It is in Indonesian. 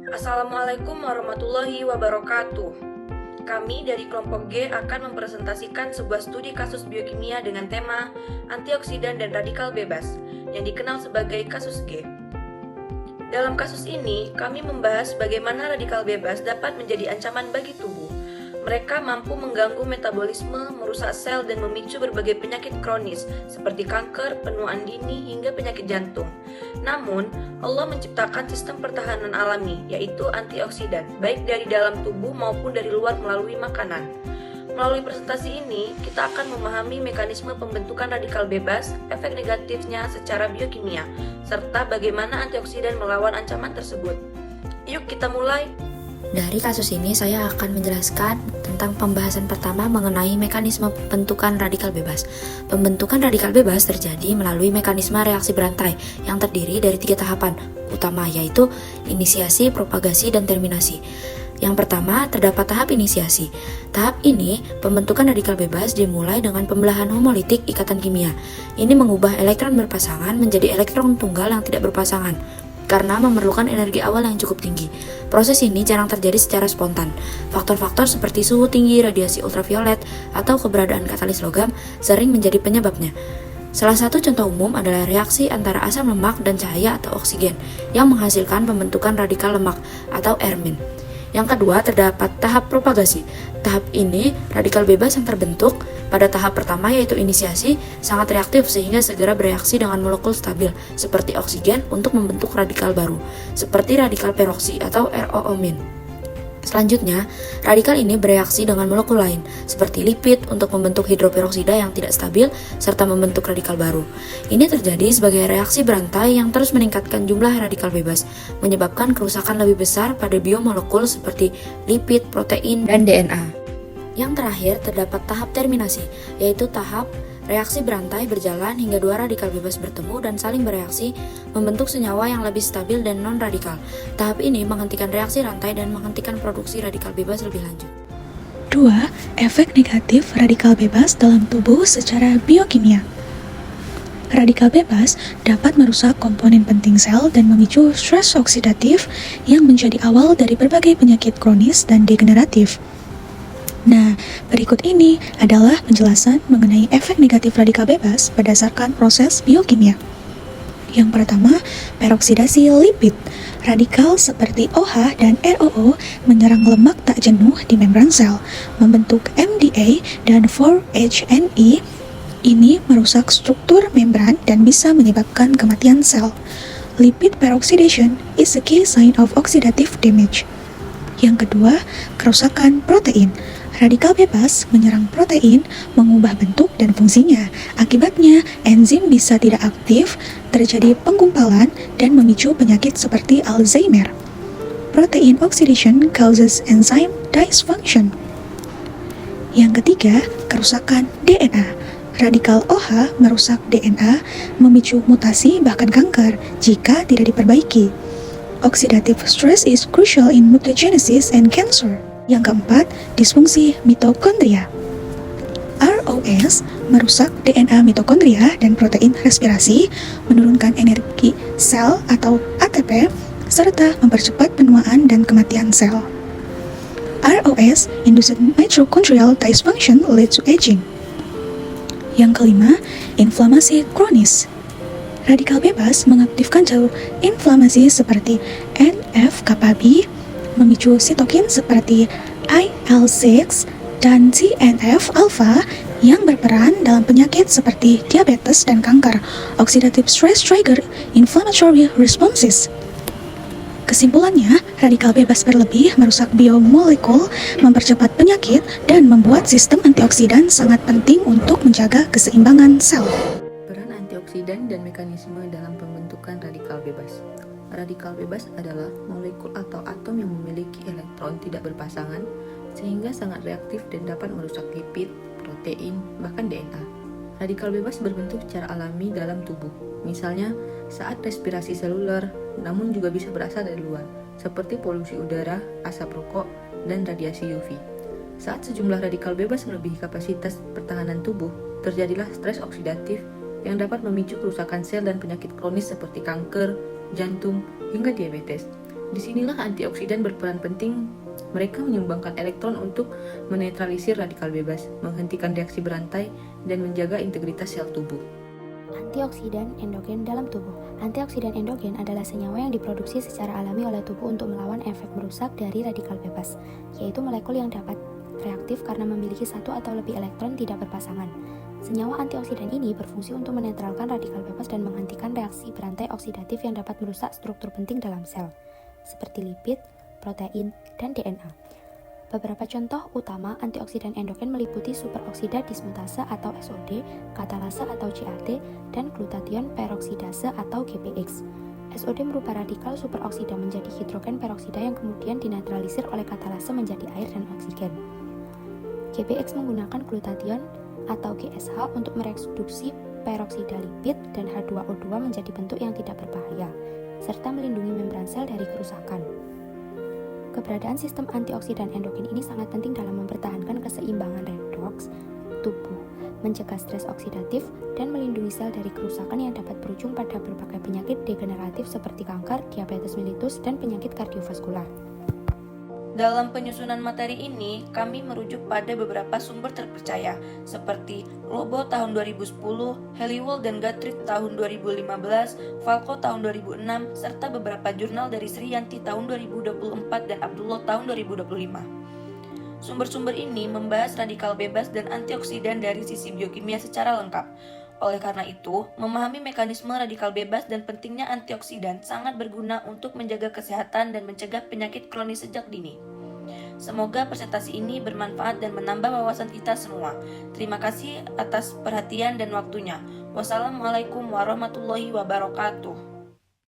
Assalamualaikum warahmatullahi wabarakatuh. Kami dari kelompok G akan mempresentasikan sebuah studi kasus biokimia dengan tema antioksidan dan radikal bebas yang dikenal sebagai kasus G. Dalam kasus ini, kami membahas bagaimana radikal bebas dapat menjadi ancaman bagi tubuh. Mereka mampu mengganggu metabolisme, merusak sel, dan memicu berbagai penyakit kronis seperti kanker, penuaan dini, hingga penyakit jantung. Namun, Allah menciptakan sistem pertahanan alami, yaitu antioksidan, baik dari dalam tubuh maupun dari luar melalui makanan. Melalui presentasi ini, kita akan memahami mekanisme pembentukan radikal bebas, efek negatifnya secara biokimia, serta bagaimana antioksidan melawan ancaman tersebut. Yuk kita mulai! Dari kasus ini saya akan menjelaskan tentang pembahasan pertama mengenai mekanisme pembentukan radikal bebas. Pembentukan radikal bebas terjadi melalui mekanisme reaksi berantai yang terdiri dari 3 tahapan utama, yaitu inisiasi, propagasi, dan terminasi. Yang pertama, terdapat tahap inisiasi. Tahap ini, pembentukan radikal bebas dimulai dengan pembelahan homolitik ikatan kimia. Ini mengubah elektron berpasangan menjadi elektron tunggal yang tidak berpasangan, karena memerlukan energi awal yang cukup tinggi. Proses ini jarang terjadi secara spontan. Faktor-faktor seperti suhu tinggi, radiasi ultraviolet, atau keberadaan katalis logam sering menjadi penyebabnya. Salah satu contoh umum adalah reaksi antara asam lemak dan cahaya atau oksigen yang menghasilkan pembentukan radikal lemak atau ermin. Yang kedua, terdapat tahap propagasi. Tahap ini, radikal bebas yang terbentuk pada tahap pertama yaitu inisiasi sangat reaktif sehingga segera bereaksi dengan molekul stabil seperti oksigen untuk membentuk radikal baru, seperti radikal peroksi atau ROO-. Selanjutnya, radikal ini bereaksi dengan molekul lain, seperti lipid untuk membentuk hidroperoksida yang tidak stabil, serta membentuk radikal baru. Ini terjadi sebagai reaksi berantai yang terus meningkatkan jumlah radikal bebas, menyebabkan kerusakan lebih besar pada biomolekul seperti lipid, protein, dan DNA. Yang terakhir, terdapat tahap terminasi, yaitu tahap reaksi berantai berjalan hingga 2 radikal bebas bertemu dan saling bereaksi membentuk senyawa yang lebih stabil dan non-radikal. Tahap ini menghentikan reaksi rantai dan menghentikan produksi radikal bebas lebih lanjut. 2. Efek negatif radikal bebas dalam tubuh secara biokimia. Radikal bebas dapat merusak komponen penting sel dan memicu stres oksidatif yang menjadi awal dari berbagai penyakit kronis dan degeneratif. Nah, berikut ini adalah penjelasan mengenai efek negatif radikal bebas berdasarkan proses biokimia. Yang pertama, peroksidasi lipid. Radikal seperti OH dan ROO menyerang lemak tak jenuh di membran sel, membentuk MDA dan 4-HNE. Ini merusak struktur membran dan bisa menyebabkan kematian sel. Lipid peroxidation is a key sign of oxidative damage. Yang kedua, kerusakan protein. Radikal bebas menyerang protein, mengubah bentuk dan fungsinya. Akibatnya, enzim bisa tidak aktif, terjadi penggumpalan, dan memicu penyakit seperti Alzheimer. Protein oxidation causes enzyme dysfunction. Yang ketiga, kerusakan DNA. Radikal OH merusak DNA, memicu mutasi bahkan kanker jika tidak diperbaiki. Oxidative stress is crucial in mutagenesis and cancer. Yang keempat, disfungsi mitokondria. ROS merusak DNA mitokondria dan protein respirasi, menurunkan energi sel atau ATP, serta mempercepat penuaan dan kematian sel. ROS induced mitochondrial dysfunction leads to aging. Yang kelima, inflamasi kronis. Radikal bebas mengaktifkan jalur inflamasi seperti NF-kappa B, memicu sitokin seperti IL-6 dan TNF-alpha yang berperan dalam penyakit seperti diabetes dan kanker. Oxidative stress trigger inflammatory responses. Kesimpulannya, radikal bebas berlebih merusak biomolekul, mempercepat penyakit, dan membuat sistem antioksidan sangat penting untuk menjaga keseimbangan sel. Peran antioksidan dan mekanisme dalam pembentukan radikal bebas. Radikal bebas adalah molekul atau atom yang memiliki elektron tidak berpasangan sehingga sangat reaktif dan dapat merusak lipid, protein, bahkan DNA. Radikal bebas berbentuk secara alami dalam tubuh, misalnya saat respirasi seluler, namun juga bisa berasal dari luar, seperti polusi udara, asap rokok, dan radiasi UV. Saat sejumlah radikal bebas melebihi kapasitas pertahanan tubuh, terjadilah stres oksidatif yang dapat memicu kerusakan sel dan penyakit kronis seperti kanker, jantung, hingga diabetes. Disinilah antioksidan berperan penting. Mereka menyumbangkan elektron untuk menetralisir radikal bebas, menghentikan reaksi berantai, dan menjaga integritas sel tubuh. Antioksidan endogen dalam tubuh. Antioksidan endogen adalah senyawa yang diproduksi secara alami oleh tubuh untuk melawan efek merusak dari radikal bebas, yaitu molekul yang dapat reaktif karena memiliki satu atau lebih elektron tidak berpasangan. Senyawa antioksidan ini berfungsi untuk menetralkan radikal bebas dan menghentikan reaksi berantai oksidatif yang dapat merusak struktur penting dalam sel, seperti lipid, protein, dan DNA. Beberapa contoh utama antioksidan endogen meliputi superoksida dismutase atau SOD, katalase atau CAT, dan glutathione peroksidase atau GPX. SOD merubah radikal superoksida menjadi hidrogen peroksida yang kemudian dinetralisir oleh katalase menjadi air dan oksigen. GPX menggunakan glutathione atau GSH untuk mereduksi peroksida lipid dan H2O2 menjadi bentuk yang tidak berbahaya, serta melindungi membran sel dari kerusakan. Keberadaan sistem antioksidan endogen ini sangat penting dalam mempertahankan keseimbangan redoks tubuh, mencegah stres oksidatif, dan melindungi sel dari kerusakan yang dapat berujung pada berbagai penyakit degeneratif seperti kanker, diabetes mellitus, dan penyakit kardiovaskular. Dalam penyusunan materi ini, kami merujuk pada beberapa sumber terpercaya, seperti Lobo tahun 2010, Helliwell dan Guthrie tahun 2015, Falco tahun 2006, serta beberapa jurnal dari Sriyanti tahun 2024 dan Abdullah tahun 2025. Sumber-sumber ini membahas radikal bebas dan antioksidan dari sisi biokimia secara lengkap. Oleh karena itu, memahami mekanisme radikal bebas dan pentingnya antioksidan sangat berguna untuk menjaga kesehatan dan mencegah penyakit kronis sejak dini. Semoga presentasi ini bermanfaat dan menambah wawasan kita semua. Terima kasih atas perhatian dan waktunya. Wassalamualaikum warahmatullahi wabarakatuh.